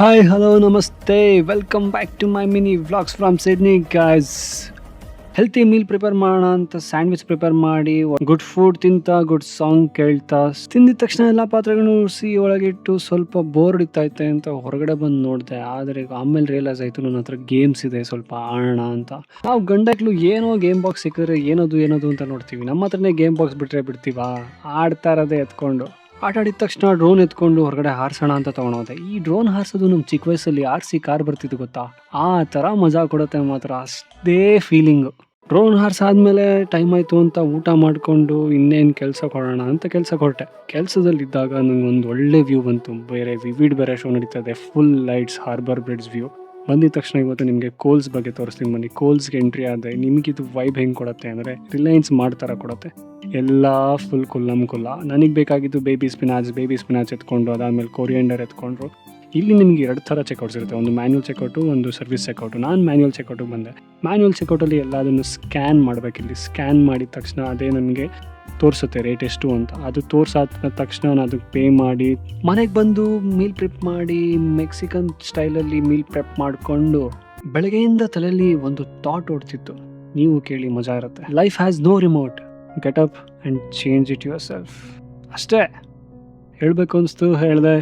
Hi hello ನಮಸ್ತೆ welcome back to my mini vlogs from Sydney guys. Healthy meal prepare ಮಾಡೋಣ ಅಂತ sandwich prepare ಮಾಡಿ good food ತಿಂತ good song ಕೇಳ್ತಾ ತಿಂದಿದ ತಕ್ಷಣ ಎಲ್ಲ ಪಾತ್ರೆಗಳನ್ನು ಉಳಿಸಿ ಒಳಗಿಟ್ಟು ಸ್ವಲ್ಪ ಬೋರ್ ಹೊಡಿತೈತೆ ಅಂತ ಹೊರಗಡೆ ಬಂದು ನೋಡಿದೆ. ಆದರೆ ಆಮೇಲೆ ರಿಯಲೈಸ್ ಆಯಿತು ನನ್ನ ಹತ್ರ ಗೇಮ್ಸ್ ಇದೆ, ಸ್ವಲ್ಪ ಆಡೋಣ ಅಂತ. ನಾವು ಗಂಡಕ್ಲು ಏನೋ ಗೇಮ್ ಬಾಕ್ಸ್ ಸಿಕ್ಕಿದ್ರೆ ಏನದು ಅಂತ ನೋಡ್ತೀವಿ. ನಮ್ಮ ಹತ್ರನೇ ಗೇಮ್ ಬಾಕ್ಸ್ ಬಿಟ್ರೆ ಬಿಡ್ತೀವಾ? ಆಡ್ತಾ ಇರೋದೇ ಎತ್ಕೊಂಡು ಆಟ ಆಡಿದ ತಕ್ಷಣ ಡ್ರೋನ್ ಎತ್ಕೊಂಡು ಹೊರಗಡೆ ಹಾರಿಸೋಣ ಅಂತ ತೊಗೊಂಡೋದೆ. ಈ ಡ್ರೋನ್ ಹಾರಿಸೋದು ನಮ್ಮ ಚಿಕ್ಕ ವಯಸ್ಸಲ್ಲಿ ಆರ್ಸಿ ಕಾರ್ ಬರ್ತಿದ್ದು ಗೊತ್ತಾ? ಆ ಥರ ಮಜಾ ಕೊಡುತ್ತೆ ಮಾತ್ರ, ಅಷ್ಟೇ ಫೀಲಿಂಗು. ಡ್ರೋನ್ ಹಾರಿಸಾದ್ಮೇಲೆ ಟೈಮ್ ಆಯಿತು ಅಂತ ಊಟ ಮಾಡಿಕೊಂಡು ಇನ್ನೇನು ಕೆಲಸ ಕೊಡೋಣ ಅಂತ ಕೆಲಸಕ್ಕೆ ಹೊರಟೆ. ಕೆಲಸದಲ್ಲಿದ್ದಾಗ ನನಗೊಂದು ಒಳ್ಳೆ ವ್ಯೂ ಬಂತು. ಬೇರೆ ಶೋ ನಡೀತದೆ, full lights, harbour bridge view. ಬಂದಿದ ತಕ್ಷಣ ಇವತ್ತು ನಿಮಗೆ ಕೋಲ್ಸ್ ಬಗ್ಗೆ ತೋರಿಸ್ತೀನಿ ಬನ್ನಿ. ಕೋಲ್ಸ್ಗೆ ಎಂಟ್ರಿ ಆದರೆ ನಿಮಗಿದು ವೈಬ್ ಹೆಂಗೆ ಕೊಡುತ್ತೆ ಅಂದರೆ ರಿಲಯನ್ಸ್ ಮಾಡ್ತಾರ ಕೊಡುತ್ತೆ. ಎಲ್ಲ ಫುಲ್ ಕುಲ್ಲ. ನನಗೆ ಬೇಕಾಗಿದ್ದು ಬೇಬಿ ಸ್ಪಿನಾಚ್ ಎತ್ಕೊಂಡು ಅದಾದಮೇಲೆ ಕೊರಿಯಂಡರ್ ಎತ್ಕೊಂಡ್ರು. ಇಲ್ಲಿ ನಿಮಗೆ 2 ಥರ ಚೆಕ್ಔಟ್ಸ್ ಇರುತ್ತೆ, ಒಂದು ಮ್ಯಾನ್ಯುವಲ್ ಚೆಕ್ಔಟು, ಒಂದು ಸರ್ವಿಸ್ ಚೆಕ್ಔಟು. ನಾನು ಮ್ಯಾನ್ಯುವಲ್ ಚೆಕ್ಔಟಿಗೆ ಬಂದೆ. ಮ್ಯಾನ್ಯುವಲ್ ಚೆಕ್ಔಟಲ್ಲಿ ಎಲ್ಲದನ್ನು ಸ್ಕ್ಯಾನ್ ಮಾಡಬೇಕು. ಇಲ್ಲಿ ಸ್ಕ್ಯಾನ್ ಮಾಡಿದ ತಕ್ಷಣ ಅದೇ ನನಗೆ ತೋರಿಸುತ್ತೆ ರೇಟ್ ಎಷ್ಟು ಅಂತ. ಅದು ತೋರಿಸಾದ ತಕ್ಷಣ ನಾನು ಅದಕ್ಕೆ ಪೇ ಮಾಡಿ ಮನೆಗೆ ಬಂದು ಮೀಲ್ ಪ್ರಿಪ್ ಮಾಡಿ ಮೆಕ್ಸಿಕನ್ ಸ್ಟೈಲಲ್ಲಿ ಮೀಲ್ ಪ್ರೆಪ್ ಮಾಡಿಕೊಂಡು ಬೆಳಗ್ಗೆಯಿಂದ ತಲೆಯಲ್ಲಿ ಒಂದು ಥಾಟ್ ಓಡ್ತಿತ್ತು. ನೀವು ಕೇಳಿ, ಮಜಾ ಇರುತ್ತೆ. Life has no remote, get up and change it yourself. ಅಷ್ಟೇ ಹೇಳಬೇಕು ಅನಿಸ್ತು, ಹೇಳಿದೆ.